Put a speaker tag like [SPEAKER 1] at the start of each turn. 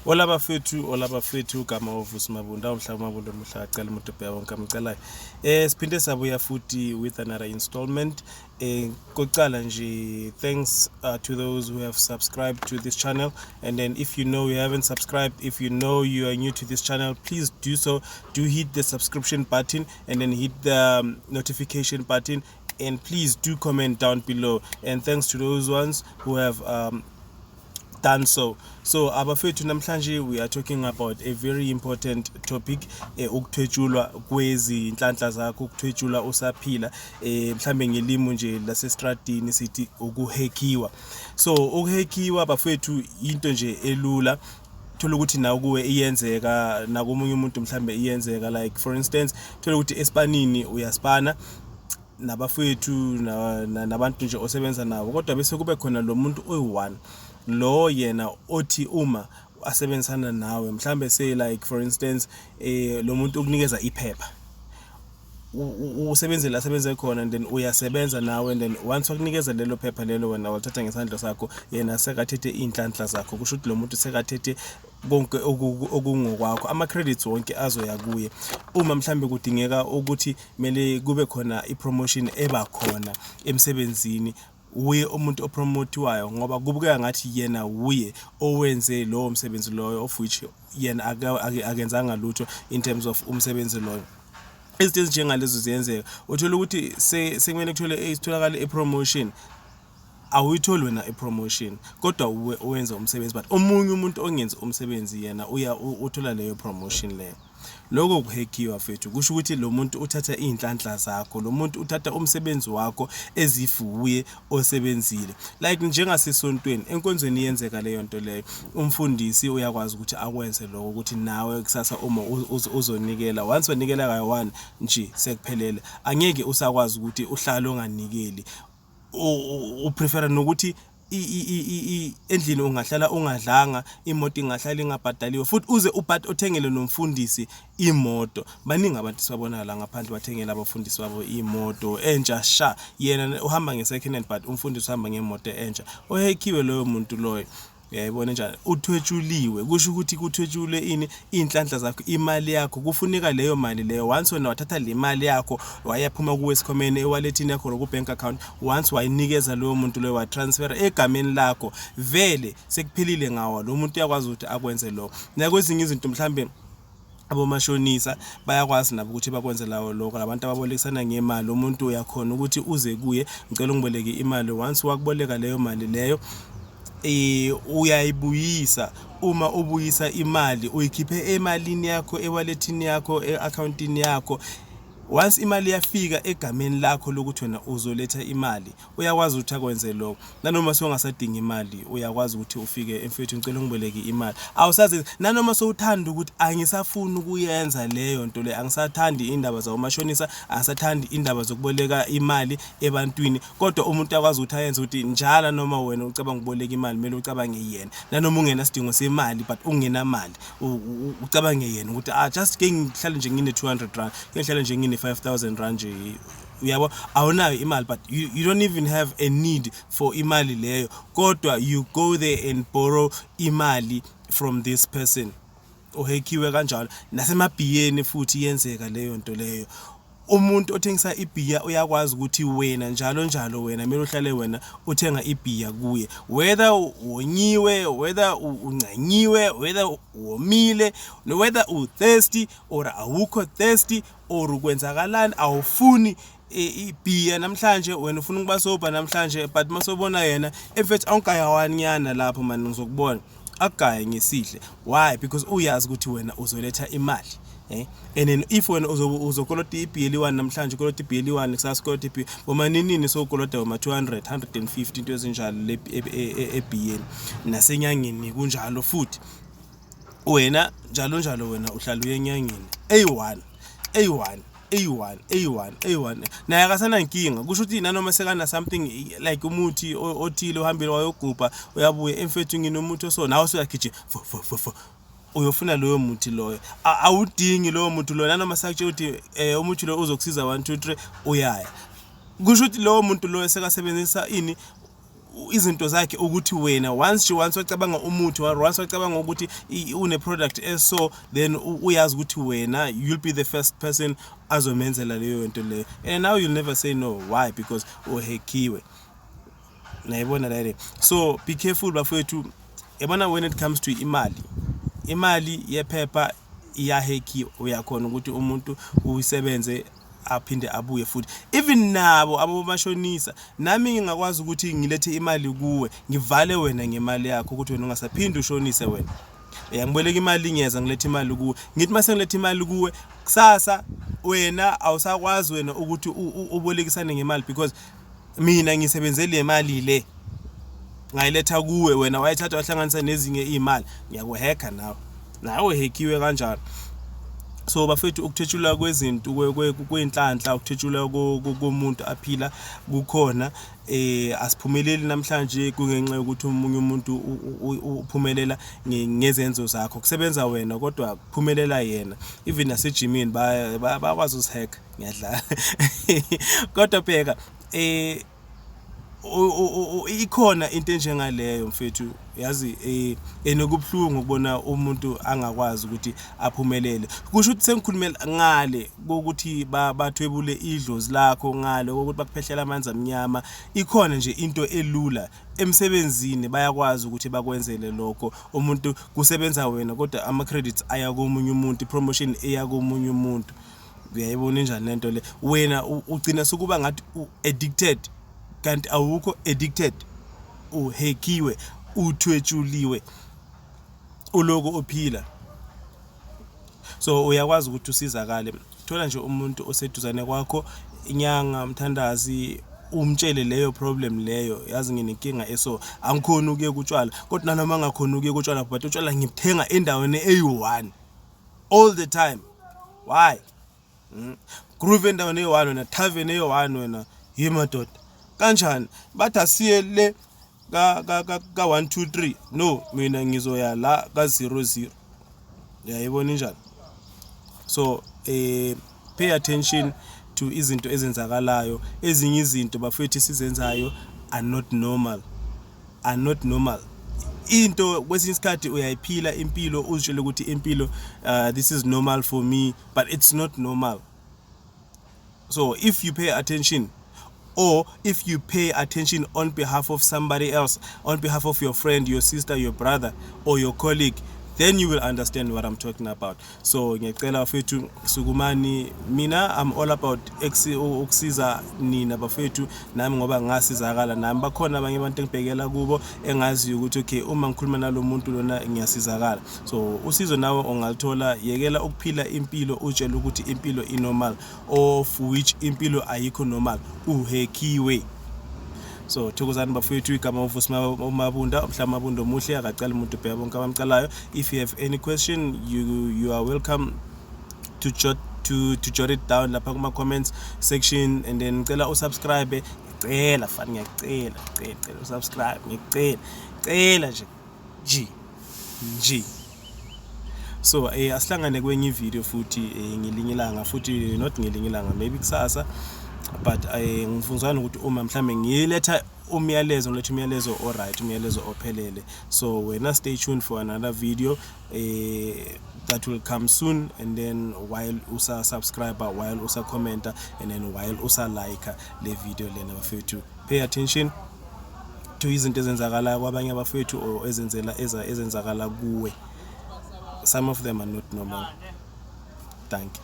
[SPEAKER 1] olabafethu gama Vusi Mabunda umhlaba Mabunda umhla acela umuntu obheka wonke amcelayo. Siphinde sabuya futhi with another installment. Kokuqala nje thanks to those who have subscribed to this channel, and then if you know you haven't subscribed, if you know you are new to this channel, please do so. Do hit the subscription button and then hit the notification button, and please do comment down below. And thanks to those ones who have done so. So abafethu namhlanje we are talking about a very important topic, ukuthetshulwa kwezinhlanhla zakho, ukuthetshulwa usaphila, mhlambe ngelimo nje lasestradini sithi ukuhekiwa. So ukuhekiwa bafethu into nje elula, thola ukuthi nawe kuwe iyenzeka, nakomunye umuntu mhlambe iyenzeka. Like for instance, thola ukuthi esipanini uyaspana nabafethu nabantu nje osebenza nabo, kodwa bese kube khona lo muntu oyi-1 lo yena othi uma asebenzisana nawe, mhlambe say like for instance lo muntu ukunikeza iphepha, usebenze la sebenze khona, and then uyasebenza nawe, and then once wakunikeza lelo phepha lelo wena wathatha ngesandla sakho, yena sekathethe inhlanhla zakho, kusho ukuthi lo muntu sekathethe konke okungokwakho, ama credits wonke azoya kuye. Uma mhlambe kudingeka ukuthi mele kube khona ipromotion eba khona emsebenzini, uye umuntu opromotiwayo ngoba kubukeka ngathi yena uye owenze lo msebenzi loyo, of which yena akenzanga lutho in terms of umsebenzi loyo. Izinto njengalezo ziyenzeka, uthola ukuthi sekumele kuthole isitholakala ipromotion, awuyitholi wena ipromotion kodwa uwenza umsebenzi, but omunye umuntu ongenzi umsebenzi yena uthola leyo promotion leyo. Lokho kuhekiwa fethu, kusho ukuthi lo muntu uthatha inhlanhla zakho, lo muntu uthatha umsebenzi wakho ezifuye osebenzile. Like njengasesontweni enkonzweni iyenzeka leyo nto leyo, umfundisi uyakwazi ukuthi akwenze lokho, ukuthi nawe kusasa uma uzonikela, once wanikela kayi-1 nje sekuphelele, angeke usakwazi ukuthi uhlale onganikeli. Uprefera nokuthi endlini ungahlala ungadlanga, imoto ingahlala ingabhadaliwe, futhi uze uthengele nomfundisi imoto. Baningi abantu sibabona la ngaphandle bathengela abafundisi babo imoto entsha sha, yena uhamba nge-second hand but umfundisi uhamba ngemoto entsha. Ohekiwe loyo muntu loyo, uyayibona njalo, uthwetshuliwe, kusho ukuthi kuthwetshulwe inhlanhla zakho, imali yakho. Kufuneka leyo mali leyo, once wena wathatha le mali yakho wayaphuma kuwe esikhomeni ewalletini yakho ku bank account, once wayinikeza loyo muntu loyo watransfer egameni lakho, vele sekuphilile ngawo, lo muntu uyakwazi ukuthi akwenze lokho. Nakwezinye izinto mhlambe abomashonisa bayakwazi nabo ukuthi bakwenze lawo lokho, labantu ababolekisana ngemali, umuntu uyakhona ukuthi uze kuye ngicela ungiboleke imali, once wakuboleka leyo mali leyo uyayibuyisa. Uma ubuyisa imali uyikhiphe emalini yakho, ewalletini yakho, e-accountini yakho. Once imali yafika egameni lakho lokuthi wena uzoletha imali, uyakwazi ukuthi akwenze lokho. Nanoma songasadinga imali uyakwazi ukuthi ufike emfethu ngicela ungiboleke imali, awusazi. Nanoma sowuthanda ukuthi angisafuni ukuyenza leyo nto le, angisathandi indaba zawomashonisa, angisathandi indaba zokuboleka imali ebantwini, kodwa umuntu uyakwazi ukuthi ayenze ukuthi njalo noma wena ucabanga ukuboleka imali mele ucabange yena. Nanoma ungena sidingo semali but ungena mali, ucabange yena ukuthi just ke ngihlale nje ngine 200 rand, ke ngihlale nje ngine 5,000 rand nje, uyabo awunayo imali, but you don't even have a need for imali leyo, kodwa you go there and borrow imali from this person. Uhekiwe kanjalo. Nasemabhiyeni futhi yenzeka leyo nto leyo. Umuntu othengisa ibhiya uyakwazi ukuthi wena njalo wena mele uhlale wena uthenga ibhiya kuye, whether wonyiwe, whether uncanyiwe, whether womile, whether thirsty or awukho thirsty or ukwenzakalani, awufuni ibhiya namhlanje, wena ufuna ukuba soba namhlanje, but masobona yena emfethu awunkayawanyana lapho manje ngizokubona agaye ngesihle. Why? Because uyazi ukuthi wena uzoletha imali. And then if when uzokolota ibhili-1 namhlanje ukolota ibhili-1 kusasa ukolota ibhili bomaninini sokolota uma 200 150 into ezinjalo ebhiyeni, nasenyangeni kunjalo futhi. Wena njalo wena uhlala uyenyangeni A1 naye akasana inkinga, kusho ukuthi nanoma sekana something like umuthi othile uhambile wayogubha uyabuye emfethu nginomuthi oso nawe uyakhije uyofuna loyo muthi loyo, awudingi loyo muthi loyo. Nanoma sakuthi uthi umuthi lo uzokusiza 1 2 3 uyaya, kusho ukuthi loyo muntu loyo sekasebenzisa izinto zakhe ukuthi wena once wacabanga umuthi once wacabanga ukuthi une product eso then uyazi ukuthi wena you'll be the first person azomenzela leyo nto leyo, and now you'll never say no. Why? Because uhekiwe. Nayibona la. So be careful bafowethu. Yabona, when it comes to imali yephepha iyahekiwe, uyakhona ukuthi umuntu uyisebenze aphinde abuye futhi. Even nabo abomashonisa, nami ngingakwazi ukuthi ngilethe imali kuwe, ngivale wena ngemali yakho ukuthi wena ungasaphinde ushonise wena. Ngiboleka imali ngiyeza ngilethe imali kuwe, ngithi mase ngilethe imali kuwe kusasa wena awusakwazi wena ukuthi ubolekisane ngemali, because mina ngisebenzele le mali le ngayiletha kuwe, wena wayithatha wahlanganisa nezinye imali, ngiyakuheka nawe hekiwe kanjalo. So bafethu, ukuthetshulwa kwezinto kweinhlanhla, ukuthetshulwa komuntu aphila kukhona. Asiphumeleli namhlanje kungenxa yokuthi umunye umuntu uphumelela ngezenzo zakho, kusebenza wena kodwa kuphumelela yena. Even nasejimini bakwazi usiheka, ngiyadlala kodwa bheka ikhona into enjengaleyo mfethu, yazi enokubhlungu ukubona umuntu angakwazi ukuthi aphumelele. Kusho ukuthi sengikhulumela ngale ukuthi bathwebule idlozi lakho, ngale ukuthi bakuphehlela amanzi amnyama. Ikhona nje into elula emsebenzini, bayakwazi ukuthi bakwenzele lokho. Umuntu kusebenza wena kodwa ama credits aya komunye umuntu, promotion eya komunye umuntu. Uyayibona njani lento le? Wena ugcina sokuba ngathi addicted, kanti awukho addicted, uhekiwe, uthwetshuliwe, uloko uphila. So uyakwazi ukuthi usizakale. Thola nje umuntu oseduzane kwakho, inyanga, mthandazi, umtshele leyo problem leyo, yazi nginenkinga eso, angikhona ukuye kutshwala, kodwa noma ngakhona ukuye kutshwala, but utshwala ngibuthenga endaweni eyi-1 all the time. Why? Groove endaweni eyi-1 wena, tavern eyi-1 wena, yimadoda kanjani? Bathi asiye le ka 1 2 3. No, mina ngizoya la ka 0 0. Yayibona njani? So pay attention to izinto ezenzakalayo. Ezinye izinto bafethu sizenzayo are not normal, into kwesinye isikhathi uyayiphila impilo uzitshela ukuthi impilo this is normal for me, but it's not normal. So if you pay attention, or if you pay attention on behalf of somebody else, on behalf of your friend, your sister, your brother, or your colleague, then you will understand what I'm talking about. So ngiyacela bafethu sukumani, mina I'm all about ukusiza nina bafethu, nami ngoba ngasizakala, nami bakhona abanye abantu engibhekela kubo engazi ukuthi okay, uma ngikhuluma nalomuntu lona ngiyasizakala. So usizo nawe ongalithola, yekela ukuphila impilo utshela ukuthi impilo inormal, of which impilo ayikho normal, uhekiwe. So thokozani bafethu, igama uVusi Mabunda, Mabunda omuhle, akacala umuntu bheka bonke abamcalayo. If you have any question, you are welcome to jot it down lapha kuma comments section, and then ngicela usubscribe. Ngicela fani, ngiyacela usubscribe, ngicela nje. So asihlangane kwenye video futhi ngelinye ilanga, futhi not ngelinye ilanga, maybe kusasa, but ngifuzana ukuthi uma mhlambe ngiletha umyalezo, ngiletha umyalezo alright, umyalezo ophelele. So wena stay tuned for another video that will come soon, and then while usa subscriber, while usa commenter, and then while usa like le video lena bafethu, pay attention to izinto ezenzakala kwabanye bafethu or ezenzakala kuwe. Some of them are not normal. Thank you.